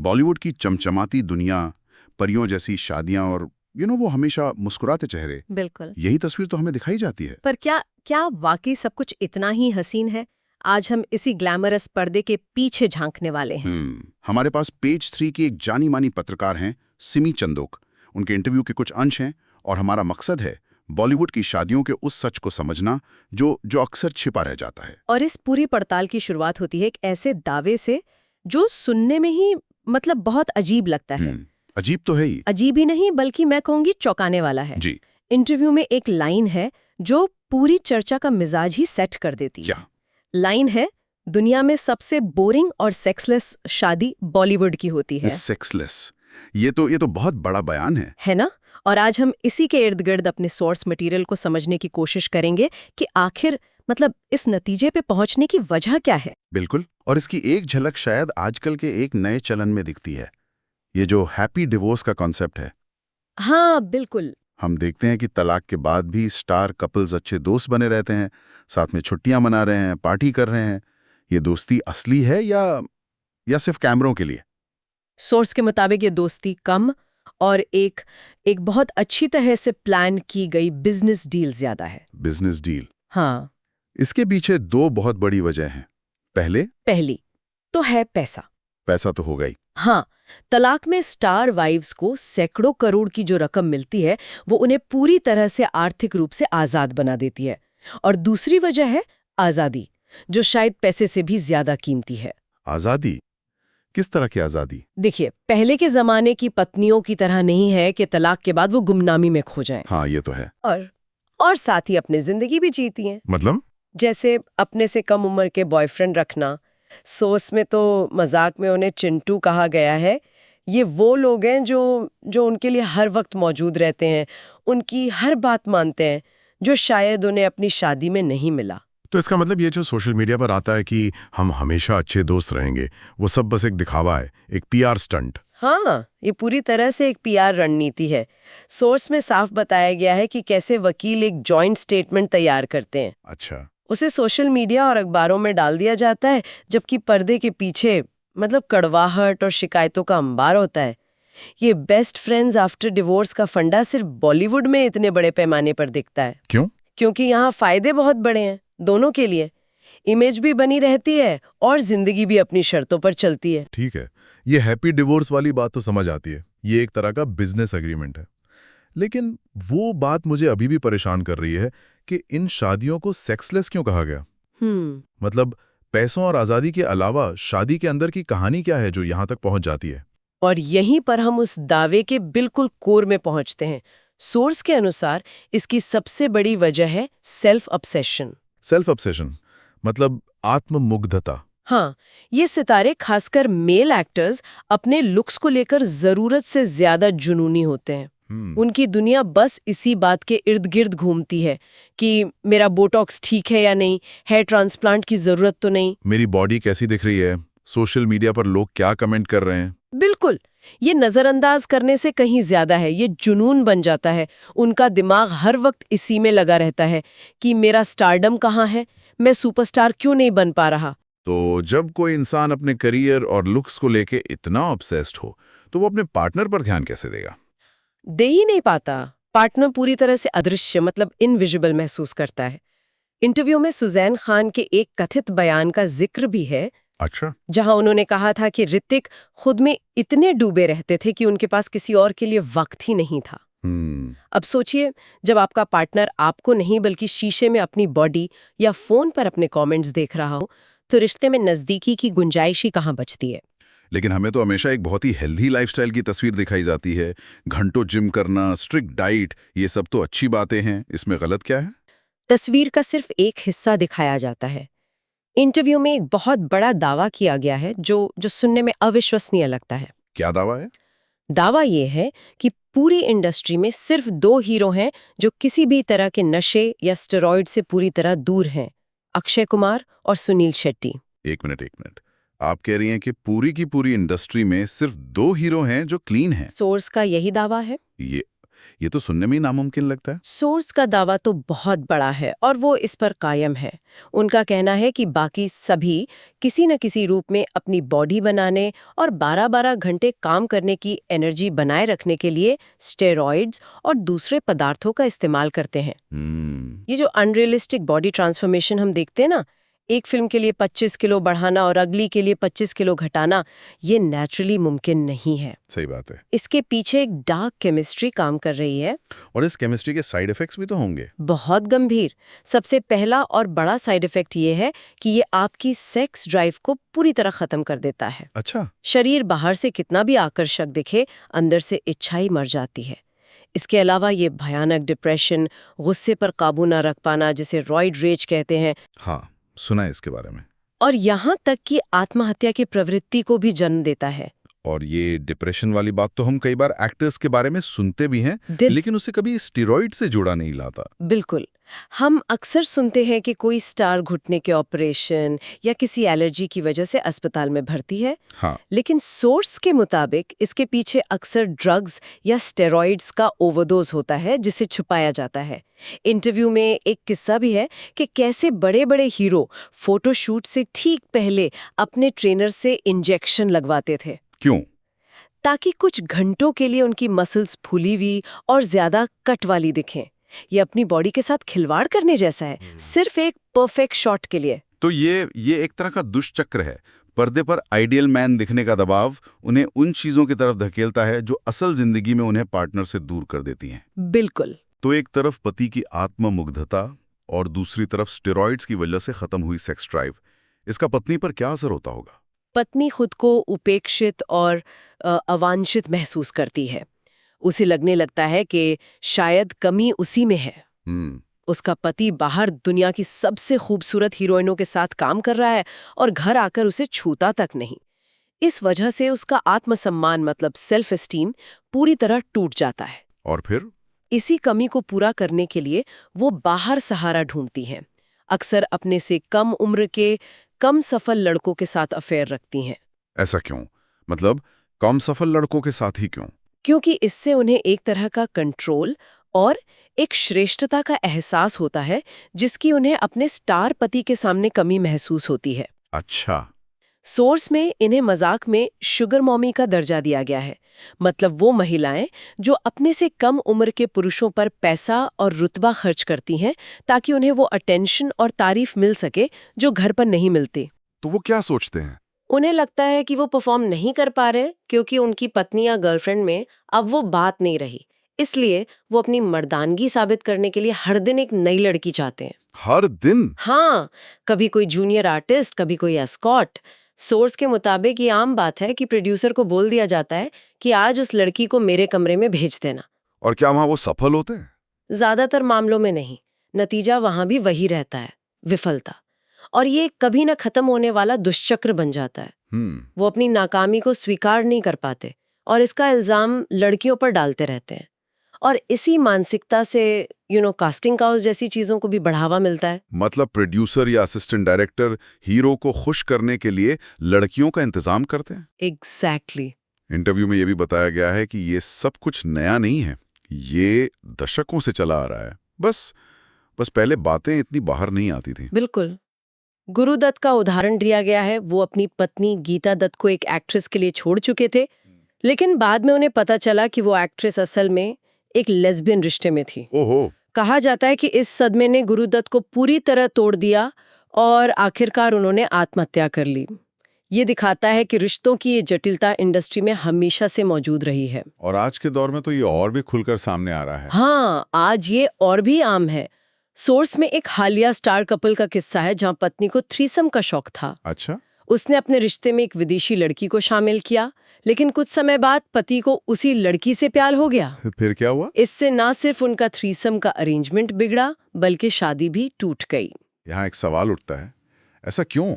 बॉलीवुड की चमचमाती दुनिया, परियों जैसी शादियां और वो हमेशा मुस्कुराते चेहरे, बिल्कुल। यही तस्वीर तो हमें दिखाई जाती है। पर क्या क्या वाकई सब कुछ इतना ही हसीन है? आज हम इसी ग्लैमरस पर्दे के पीछे झांकने वाले हैं। हमारे पास पेज 3 की एक जानी मानी पत्रकार हैं, सिमी चंदोक। उनके इंटरव्यू के कुछ अंश हैं और हमारा मकसद है बॉलीवुड की शादियों के उस सच को समझना जो जो अक्सर छिपा रह जाता है। और इस पूरी पड़ताल की शुरुआत होती है एक ऐसे दावे से जो सुनने में ही मतलब बहुत अजीब लगता है। अजीब तो है ही। अजीब ही नहीं बल्कि मैं कहूंगी चौंकाने वाला है। जी। इंटरव्यू में एक लाइन है जो पूरी चर्चा का मिजाज ही सेट कर देती है। क्या? लाइन है, दुनिया में सबसे बोरिंग और सेक्सलेस शादी बॉलीवुड की होती है। सेक्सलेस, ये तो बहुत बड़ा बयान है ना? और आज हम इसी के इर्द गिर्द अपने सोर्स मटेरियल को समझने की कोशिश करेंगे कि आखिर मतलब इस नतीजे पे पहुंचने की वजह क्या है। बिल्कुल। और इसकी एक झलक शायद आजकल के एक नए चलन में दिखती है, ये जो हैप्पी डिवोर्स का कॉन्सेप्ट है। हाँ बिल्कुल। हम देखते हैं कि तलाक के बाद भी स्टार कपल्स अच्छे दोस्त बने रहते हैं, साथ में छुट्टियां मना रहे हैं, पार्टी कर रहे हैं। ये दोस्ती असली है या सिर्फ कैमरों के लिए? सोर्स के मुताबिक ये दोस्ती कम और एक एक बहुत अच्छी तरह से प्लान की गई बिजनेस डील ज्यादा है। Business deal. हाँ। इसके पीछे दो बहुत बड़ी वजह हैं। पहली तो है पैसा। पैसा तो होगा ही। हाँ, तलाक में स्टार वाइव्स को सैकड़ों करोड़ की जो रकम मिलती है वो उन्हें पूरी तरह से आर्थिक रूप से आजाद बना देती है। और दूसरी वजह है आजादी, जो शायद पैसे से भी ज्यादा कीमती है। आजादी? किस तरह की आजादी? देखिए, पहले के जमाने की पत्नियों की तरह नहीं है कि तलाक के बाद वो गुमनामी में खो जाएं। हाँ, ये तो है। और साथ ही अपनी जिंदगी भी जीती हैं। मतलब? जैसे अपने से कम उम्र के बॉयफ्रेंड रखना। सोर्स में तो मजाक में उन्हें चिंटू कहा गया है। ये वो लोग हैं जो उनके लिए हर वक्त मौजूद रहते हैं, उनकी हर बात मानते हैं, जो शायद उन्हें अपनी शादी में नहीं मिला। तो इसका मतलब ये जो सोशल मीडिया पर आता है कि हम हमेशा अच्छे दोस्त रहेंगे, वो सब बस एक दिखावा है, एक पीआर स्टंट। हाँ, ये पूरी तरह से एक पीआर रणनीति है। सोर्स में साफ बताया गया है कि कैसे वकील एक जॉइंट स्टेटमेंट तैयार करते हैं। अच्छा। उसे सोशल मीडिया और अखबारों में डाल दिया जाता है, जबकि पर्दे के पीछे मतलब कड़वाहट और शिकायतों का अंबार होता है। ये बेस्ट फ्रेंड्स आफ्टर डिवोर्स का फंडा सिर्फ बॉलीवुड में इतने बड़े पैमाने पर दिखता है। क्यों? क्योंकि यहाँ फायदे बहुत बड़े हैं दोनों के लिए। इमेज भी बनी रहती है और जिंदगी भी अपनी शर्तों पर चलती है। ठीक है, ये हैप्पी डिवोर्स वाली बात तो समझ आती है, ये एक तरह का बिजनेस एग्रीमेंट है। लेकिन वो बात मुझे अभी भी परेशान कर रही है कि इन शादियों को सेक्सलेस क्यों कहा गया। मतलब पैसों और आज़ादी के अलावा शादी के अंदर की कहानी क्या है जो यहाँ तक पहुँच जाती है? और यहीं पर हम उस दावे के बिल्कुल कोर में पहुंचते हैं। सोर्स के अनुसार इसकी सबसे बड़ी वजह है सेल्फ ऑब्सेशन। सेल्फ ऑब्सेशन मतलब आत्ममुग्धता। हाँ, ये सितारे खासकर मेल एक्टर्स अपने लुक्स को लेकर जरूरत से ज्यादा जुनूनी होते हैं। उनकी दुनिया बस इसी बात के इर्द गिर्द घूमती है कि मेरा बोटॉक्स ठीक है या नहीं, हेयर ट्रांसप्लांट की जरूरत तो नहीं, मेरी बॉडी कैसी दिख रही है, सोशल मीडिया पर लोग क्या कमेंट कर रहे हैं। बिल्कुल। ये नजरअंदाज करने से कहीं ज्यादा है, ये जुनून बन जाता है। उनका दिमाग हर वक्त इसी में लगा रहता है कि मेरा स्टारडम कहाँ है, मैं सुपरस्टार क्यों नहीं बन पा रहा। तो जब कोई इंसान अपने करियर और लुक्स को लेके इतना ऑब्सेस्ड हो तो वो अपने पार्टनर पर ध्यान कैसे देगा? दे ही नहीं पाता। पार्टनर पूरी तरह से अदृश्य मतलब इनविजिबल महसूस करता है। इंटरव्यू में सुजैन खान के एक कथित बयान का जिक्र भी है। अच्छा। जहां उन्होंने कहा था कि ऋतिक खुद में इतने डूबे रहते थे कि उनके पास किसी और के लिए वक्त ही नहीं था। अब सोचिए, जब आपका पार्टनर आपको नहीं बल्कि शीशे में अपनी बॉडी या फोन पर अपने कमेंट्स देख रहा हो, तो रिश्ते में नजदीकी की गुंजाइश ही कहाँ बचती है। लेकिन हमें तो हमेशा एक बहुत ही हेल्दी लाइफस्टाइल की तस्वीर दिखाई जाती है। घंटों जिम करना, स्ट्रिक्ट डाइट, ये सब तो अच्छी बातें हैं, इसमें गलत क्या है? तस्वीर का सिर्फ एक हिस्सा दिखाया जाता है। इंटरव्यू में एक बहुत बड़ा दावा किया गया है जो सुनने में अविश्वसनीय लगता है। क्या दावा है? दावा ये है कि पूरी इंडस्ट्री में सिर्फ 2 हीरो हैं जो किसी भी तरह के नशे या स्टेरॉइड से पूरी तरह दूर हैं, अक्षय कुमार और सुनील शेट्टी। एक मिनट। आप कह रही हैं कि पूरी की पूरी इंडस्ट्री में सिर्फ 2 हीरो हैं जो क्लीन हैं? सोर्स का यही दावा है। ये तो सुनने में ही नामुमकिन लगता है। सोर्स का दावा तो बहुत बड़ा है और वो इस पर कायम है। उनका कहना है कि बाकी सभी किसी न किसी रूप में अपनी बॉडी बनाने और 12-12 घंटे काम करने की एनर्जी बनाए रखने के लिए स्टेरॉइड्स और दूसरे पदार्थों का इस्तेमाल करते हैं। ये जो अनरियलिस्टिक बॉडी ट्रांसफॉर्मेशन हम देखते हैं ना, एक फिल्म के लिए 25 किलो बढ़ाना और अगली के लिए 25 किलो घटाना, ये नेचुरली मुमकिन नहीं है। सही बात है। इसके पीछे एक डार्क केमिस्ट्री काम कर रही है। और इस केमिस्ट्री के साइड इफेक्ट्स भी तो होंगे। बहुत गंभीर। सबसे पहला और बड़ा साइड इफेक्ट ये है कि ये आपकी सेक्स ड्राइव को पूरी तरह खत्म कर देता है। अच्छा। शरीर बाहर से कितना भी आकर्षक दिखे, अंदर से इच्छा ही मर जाती है। इसके अलावा ये भयानक डिप्रेशन, गुस्से पर काबू ना रख पाना, जिसे रॉइड रेज कहते हैं, हाँ, सुना है इसके बारे में। और यहाँ तक कि आत्महत्या की प्रवृत्ति को भी जन्म देता है। और ये डिप्रेशन वाली बात तो हम कई बार एक्टर्स के बारे में सुनते भी हैं, दिल- लेकिन उसे कभी स्टेरॉइड से जोड़ा नहीं लाता। बिल्कुल। हम अक्सर सुनते हैं कि कोई स्टार घुटने के ऑपरेशन या किसी एलर्जी की वजह से अस्पताल में भर्ती है, हाँ। लेकिन सोर्स के मुताबिक इसके पीछे अक्सर ड्रग्स या स्टेरॉइड्स का ओवरडोज होता है, जिसे छुपाया जाता है। इंटरव्यू में एक किस्सा भी है कि कैसे बड़े-बड़े हीरो फोटोशूट से ठीक पहले अपने ट्रेनर से इंजेक्शन लगवाते थे। क्यों? ताकि कुछ घंटों के लिए उनकी मसल्स फूली हुई और ज्यादा कट वाली दिखें। ये अपनी बॉडी के साथ खिलवाड़ करने जैसा है, सिर्फ एक परफेक्ट शॉट के लिए। तो ये एक तरह का दुष्चक्र है। पर्दे पर आइडियल मैन दिखने का दबाव उन्हें उन चीजों की तरफ धकेलता है जो असल जिंदगी में उन्हें पार्टनर से दूर कर देती हैं। बिल्कुल। तो एक तरफ पति की आत्ममुग्धता और दूसरी तरफ स्टेरॉइड्स की वजह से खत्म हुई सेक्स ड्राइव। इसका पत्नी पर क्या असर होता होगा? पत्नी खुद को उपेक्षित और अवांछित महसूस करती है। उसे लगने लगता है कि शायद कमी उसी में है। उसका पति बाहर दुनिया की सबसे खूबसूरत हीरोइनों के साथ काम कर रहा है और घर आकर उसे छूता तक नहीं। इस वजह से उसका आत्मसम्मान मतलब सेल्फ एस्टीम पूरी तरह टूट जाता है। और फिर इसी कमी को पूरा करने के लिए वो बाहर सहारा ढूंढती हैं। अक्सर अपने से कम उम्र के कम सफल लड़कों के साथ अफेयर रखती हैं। ऐसा क्यों? मतलब कम सफल लड़कों के साथ ही क्यों? क्योंकि इससे उन्हें एक तरह का कंट्रोल और एक श्रेष्ठता का एहसास होता है, जिसकी उन्हें अपने स्टार पति के सामने कमी महसूस होती है। अच्छा। सोर्स में इन्हें मजाक में शुगर मॉमी का दर्जा दिया गया है। मतलब वो महिलाएं जो अपने से कम उम्र के पुरुषों पर पैसा और रुतबा खर्च करती हैं ताकि उन्हें वो अटेंशन और तारीफ मिल सके जो घर पर नहीं मिलती। तो वो क्या सोचते हैं? उन्हें लगता है कि वो परफॉर्म नहीं कर पा रहे क्योंकि उनकी पत्नी या गर्लफ्रेंड में अब वो बात नहीं रही। इसलिए वो अपनी मर्दानगी साबित करने के लिए हर दिन एक नई लड़की चाहते हैं। हर दिन? हाँ, कभी कोई जूनियर आर्टिस्ट, कभी कोई एस्कॉट। सोर्स के मुताबिक ये आम बात है कि प्रोड्यूसर को बोल दिया जाता है कि आज उस लड़की को मेरे कमरे में भेज देना। और क्या वहां वो सफल होते हैं? ज्यादातर मामलों में नहीं। नतीजा वहां भी वही रहता है, विफलता। और ये कभी न खत्म होने वाला दुष्चक्र बन जाता है। वो अपनी नाकामी को स्वीकार नहीं कर पाते और इसका इल्जाम लड़कियों पर डालते रहते हैं। और इसी मानसिकता से कास्टिंग काउच जैसी चीजों को भी बढ़ावा मिलता है। मतलब प्रोड्यूसर या असिस्टेंट डायरेक्टर हीरो को खुश करने के लिए लड़कियों का इंतजाम करते हैं। एग्जैक्टली। इंटरव्यू में ये भी बताया गया है कि ये सब कुछ नया नहीं है, ये दशकों से चला आ रहा है। बस पहले बातें इतनी बाहर नहीं आती थी। बिल्कुल। गुरु दत्त का उदाहरण दिया गया है। वो अपनी पत्नी गीता दत्त को एक एक्ट्रेस के लिए छोड़ चुके थे, लेकिन बाद में उन्हें पता चला कि वो एक्ट्रेस असल में एक लेस्बियन रिश्ते में थी। ओहो। कहा जाता है कि इस सदमे ने गुरु दत्त को पूरी तरह तोड़ दिया और आखिरकार उन्होंने आत्महत्या कर ली। ये दिखाता है कि रिश्तों की ये जटिलता इंडस्ट्री में हमेशा से मौजूद रही है। और आज के दौर में तो ये और भी खुलकर सामने आ रहा है। हाँ, आज ये और भी आम है। सोर्स में एक हालिया स्टार कपल का किस्सा है जहां पत्नी को थ्रीसम का शौक था। अच्छा। उसने अपने रिश्ते में एक विदेशी लड़की को शामिल किया, लेकिन कुछ समय बाद पति को उसी लड़की से प्यार हो गया। फिर क्या हुआ? इससे ना सिर्फ उनका थ्रीसम का अरेंजमेंट बिगड़ा, बल्कि शादी भी टूट गई। यहाँ एक सवाल उठता है, ऐसा क्यों?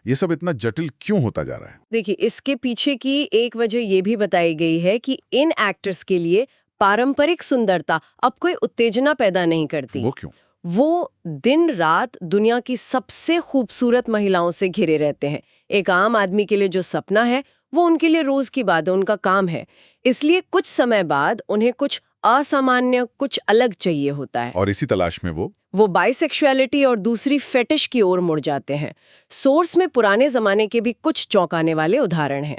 ये सब इतना जटिल क्यों होता जा रहा है? देखिए, इसके पीछे की एक वजह ये भी बताई गई है कि इन एक्टर्स के लिए पारंपरिक सुंदरता अब कोई उत्तेजना पैदा नहीं करती। वो क्यों? वो दिन रात दुनिया की सबसे खूबसूरत महिलाओं से घिरे रहते हैं। एक आम आदमी के लिए जो सपना है वो उनके लिए रोज की बात है, उनका काम है। इसलिए कुछ समय बाद उन्हें कुछ असामान्य, कुछ अलग चाहिए होता है। और इसी तलाश में वो बाइसेक्सुअलिटी और दूसरी फेटिश की ओर मुड़ जाते हैं। सोर्स में पुराने जमाने के भी कुछ चौंकाने वाले उदाहरण हैं।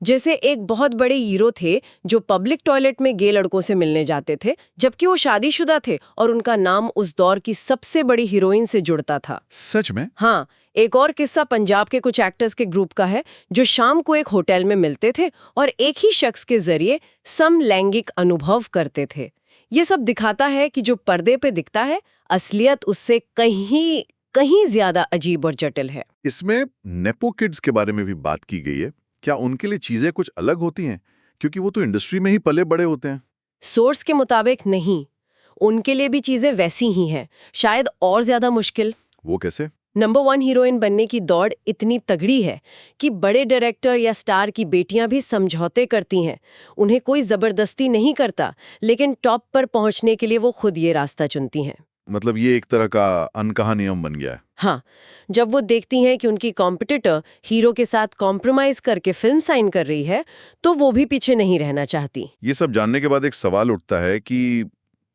जैसे एक बहुत बड़े हीरो थे जो पब्लिक टॉयलेट में गे लड़कों से मिलने जाते थे, जबकि वो शादीशुदा थे और उनका नाम उस दौर की सबसे बड़ी हीरोइन से जुड़ता था। सच में? हाँ। एक और किस्सा पंजाब के कुछ एक्टर्स के ग्रुप का है जो शाम को एक होटल में मिलते थे और एक ही शख्स के जरिए समलैंगिक अनुभव करते थे। ये सब दिखाता है कि जो पर्दे पे दिखता है, असलियत उससे कहीं ज्यादा अजीब और जटिल है। इसमें नेपो किड्स के बारे में भी बात की गई है। क्या उनके लिए चीजें कुछ अलग होती हैं? क्योंकि वो तो इंडस्ट्री में ही पले बड़े होते हैं। सोर्स के मुताबिक नहीं, उनके लिए भी चीजें वैसी ही हैं, शायद और ज्यादा मुश्किल। वो कैसे? नंबर 1 हीरोइन बनने की दौड़ इतनी तगड़ी है कि बड़े डायरेक्टर या स्टार की बेटियां भी समझौते करती हैं। उन्हें कोई जबरदस्ती नहीं करता, लेकिन टॉप पर पहुंचने के लिए वो खुद ये रास्ता चुनती हैं। मतलब ये एक तरह का अनकहा नियम बन गया है। हाँ, जब वो देखती हैं कि उनकी कॉम्पिटिटर हीरो के साथ कॉम्प्रोमाइज करके फिल्म साइन कर रही है, तो वो भी पीछे नहीं रहना चाहती। ये सब जानने के बाद एक सवाल उठता है कि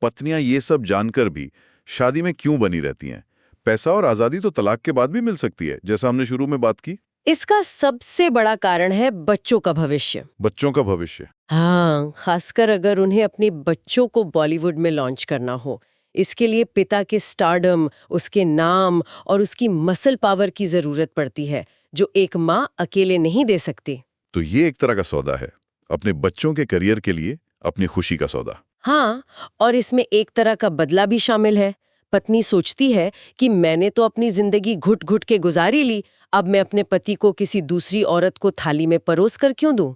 पत्नियां ये सब जानकर भी शादी में क्यों बनी रहती हैं? पैसा और आजादी तो तलाक के बाद भी मिल सकती है, जैसा हमने शुरू में बात की। इसका सबसे बड़ा कारण है बच्चों का भविष्य। बच्चों का भविष्य? हाँ, खासकर अगर उन्हें अपने बच्चों को बॉलीवुड में लॉन्च करना हो। इसके लिए पिता के स्टारडम, उसके नाम और उसकी मसल पावर की जरूरत पड़ती है, जो एक माँ अकेले नहीं दे सकती। तो ये एक तरह का सौदा है, अपने बच्चों के करियर के लिए अपनी खुशी का सौदा। हाँ, और इसमें एक तरह का बदला भी शामिल है। पत्नी सोचती है कि मैंने तो अपनी जिंदगी घुट घुट के गुजारी ली, अब मैं अपने पति को किसी दूसरी औरत को थाली में परोस कर क्यों दूं?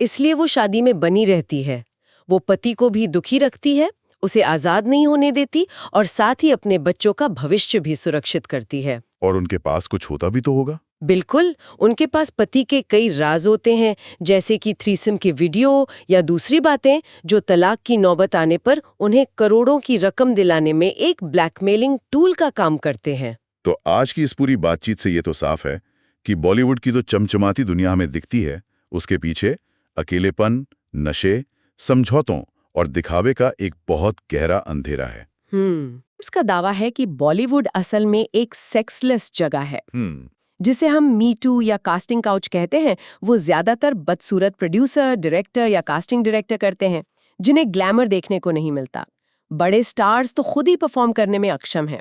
इसलिए वो शादी में बनी रहती है। वो पति को भी दुखी रखती है, उसे आजाद नहीं होने देती और साथ ही अपने बच्चों का भविष्य भी सुरक्षित करती है। और उनके पास कुछ होता भी तो होगा। बिल्कुल, उनके पास पति के कई राज होते हैं, जैसे कि थ्रीसम के वीडियो या दूसरी बातें, जो तलाक की नौबत आने पर उन्हें करोड़ों की रकम दिलाने में एक ब्लैकमेलिंग टूल का काम करते हैं। तो आज की इस पूरी बातचीत से ये तो साफ है कि बॉलीवुड की तो चमचमाती दुनिया हमें दिखती है, उसके पीछे अकेलेपन, नशे, समझौतों और दिखावे का एक बहुत गहरा अंधेरा है। उसका दावा है कि बॉलीवुड असल में एक सेक्सलेस जगह है। जिसे हम मी टू या कास्टिंग काउच कहते हैं, वो ज्यादातर बदसूरत प्रोड्यूसर, डायरेक्टर या कास्टिंग डायरेक्टर करते हैं, जिन्हें ग्लैमर देखने को नहीं मिलता। बड़े स्टार्स तो खुद ही परफॉर्म करने में अक्षम हैं।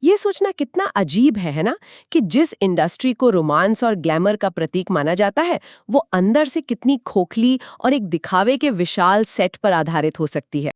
ये सोचना कितना अजीब है ना, कि जिस इंडस्ट्री को रोमांस और ग्लैमर का प्रतीक माना जाता है, वो अंदर से कितनी खोखली और एक दिखावे के विशाल सेट पर आधारित हो सकती है।